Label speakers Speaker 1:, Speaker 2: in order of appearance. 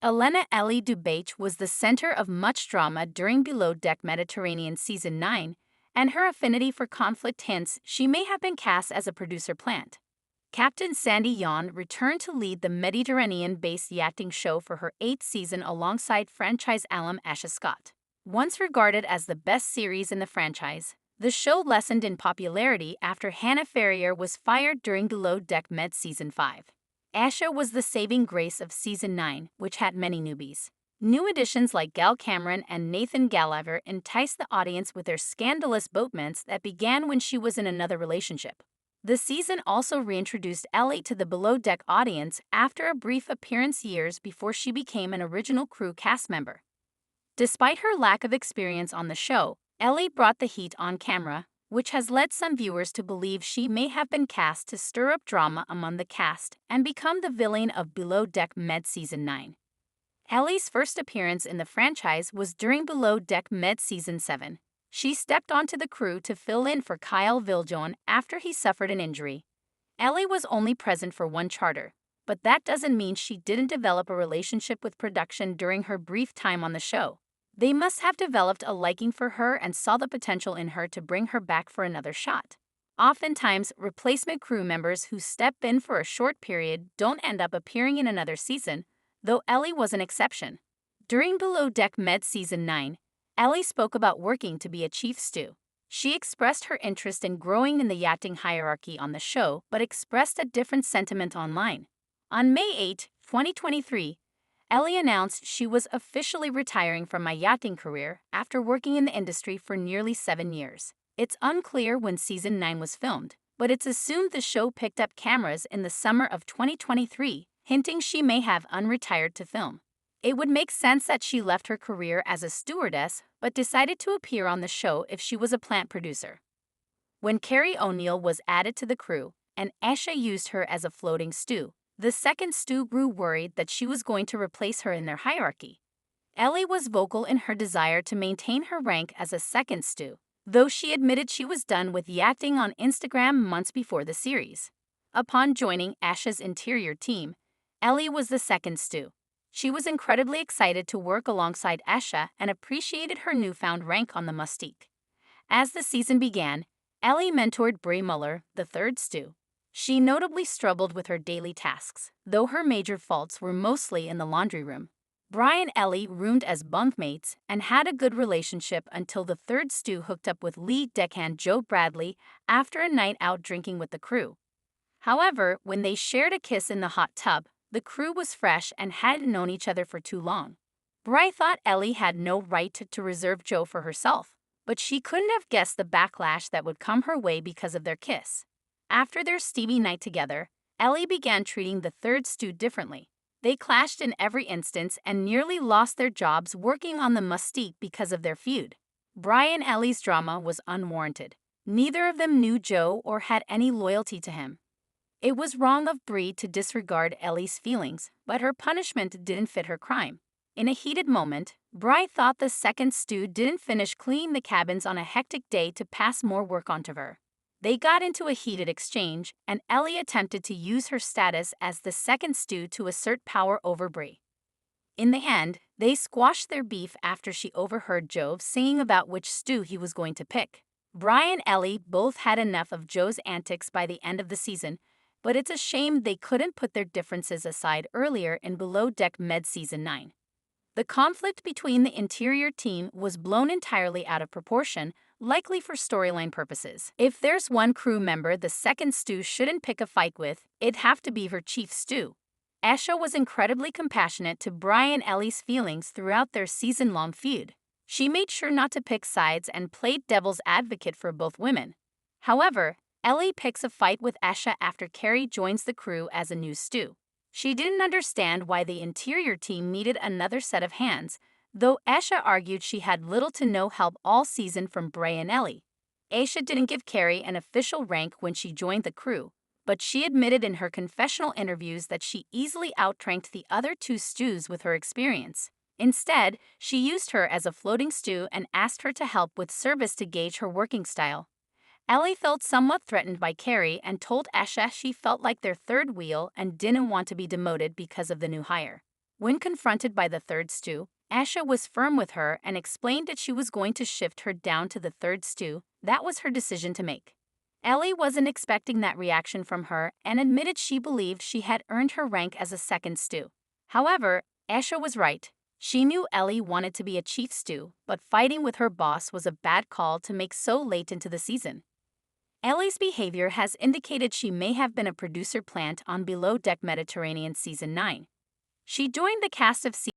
Speaker 1: Ellie Dubiach was the center of much drama during Below Deck Mediterranean Season 9, and her affinity for conflict hints she may have been cast as a producer plant. Captain Sandy Yon returned to lead the Mediterranean-based yachting show for her 8th season alongside franchise alum Asha Scott. Once regarded as the best series in the franchise, the show lessened in popularity after Hannah Ferrier was fired during Below Deck Med Season 5. Asha was the saving grace of Season 9, which had many newbies. New additions like Gal Cameron and Nathan Gallagher enticed the audience with their scandalous boatments that began when she was in another relationship. The season also reintroduced Ellie to the Below Deck audience after a brief appearance years before she became an original crew cast member. Despite her lack of experience on the show, Ellie brought the heat on camera, which has led some viewers to believe she may have been cast to stir up drama among the cast and become the villain of Below Deck Med Season 9. Ellie's first appearance in the franchise was during Below Deck Med Season 7. She stepped onto the crew to fill in for Kyle Viljoen after he suffered an injury. Ellie was only present for one charter, but that doesn't mean she didn't develop a relationship with production during her brief time on the show. They must have developed a liking for her and saw the potential in her to bring her back for another shot. Oftentimes, replacement crew members who step in for a short period don't end up appearing in another season, though Ellie was an exception. During Below Deck Med Season 9, Ellie spoke about working to be a chief stew. She expressed her interest in growing in the yachting hierarchy on the show, but expressed a different sentiment online. On May 8, 2023, Ellie announced she was officially retiring from my yachting career after working in the industry for nearly 7 years. It's unclear when Season 9 was filmed, but it's assumed the show picked up cameras in the summer of 2023, hinting she may have unretired to film. It would make sense that she left her career as a stewardess but decided to appear on the show if she was a plant producer. When Carrie O'Neill was added to the crew, and Asha used her as a floating stew, the second stew grew worried that she was going to replace her in their hierarchy. Ellie was vocal in her desire to maintain her rank as a second stew, though she admitted she was done with yachting on Instagram months before the series. Upon joining Asha's interior team, Ellie was the second stew. She was incredibly excited to work alongside Asha and appreciated her newfound rank on the Mystique. As the season began, Ellie mentored Bray Muller, the third stew. She notably struggled with her daily tasks, though her major faults were mostly in the laundry room. Bray and Ellie roomed as bunkmates and had a good relationship until the third stew hooked up with lead deckhand Joe Bradley after a night out drinking with the crew. However, when they shared a kiss in the hot tub, the crew was fresh and hadn't known each other for too long. Bray thought Ellie had no right to reserve Joe for herself, but she couldn't have guessed the backlash that would come her way because of their kiss. After their steamy night together, Ellie began treating the third stew differently. They clashed in every instance and nearly lost their jobs working on the Mystique because of their feud. Bray and Ellie's drama was unwarranted. Neither of them knew Joe or had any loyalty to him. It was wrong of Bray to disregard Ellie's feelings, but her punishment didn't fit her crime. In a heated moment, Bray thought the second stew didn't finish cleaning the cabins on a hectic day to pass more work onto her. They got into a heated exchange, and Ellie attempted to use her status as the second stew to assert power over Bray. In the end, they squashed their beef after she overheard Joe singing about which stew he was going to pick. Bray and Ellie both had enough of Joe's antics by the end of the season, but it's a shame they couldn't put their differences aside earlier in Below Deck Med Season 9. The conflict between the interior team was blown entirely out of proportion, likely for storyline purposes. If there's one crew member the second stew shouldn't pick a fight with, it'd have to be her chief stew. Asha was incredibly compassionate to Bray and Ellie's feelings throughout their season-long feud. She made sure not to pick sides and played devil's advocate for both women. However, Ellie picks a fight with Asha after Carrie joins the crew as a new stew. She didn't understand why the interior team needed another set of hands, though Asha argued she had little to no help all season from Bray and Ellie. Asha didn't give Carrie an official rank when she joined the crew, but she admitted in her confessional interviews that she easily outranked the other two stews with her experience. Instead, she used her as a floating stew and asked her to help with service to gauge her working style. Ellie felt somewhat threatened by Carrie and told Asha she felt like their third wheel and didn't want to be demoted because of the new hire. When confronted by the third stew, Asha was firm with her and explained that she was going to shift her down to the third stew. That was her decision to make. Ellie wasn't expecting that reaction from her and admitted she believed she had earned her rank as a second stew. However, Asha was right. She knew Ellie wanted to be a chief stew, but fighting with her boss was a bad call to make so late into the season. Ellie's behavior has indicated she may have been a producer plant on Below Deck Mediterranean Season 9. She joined the cast of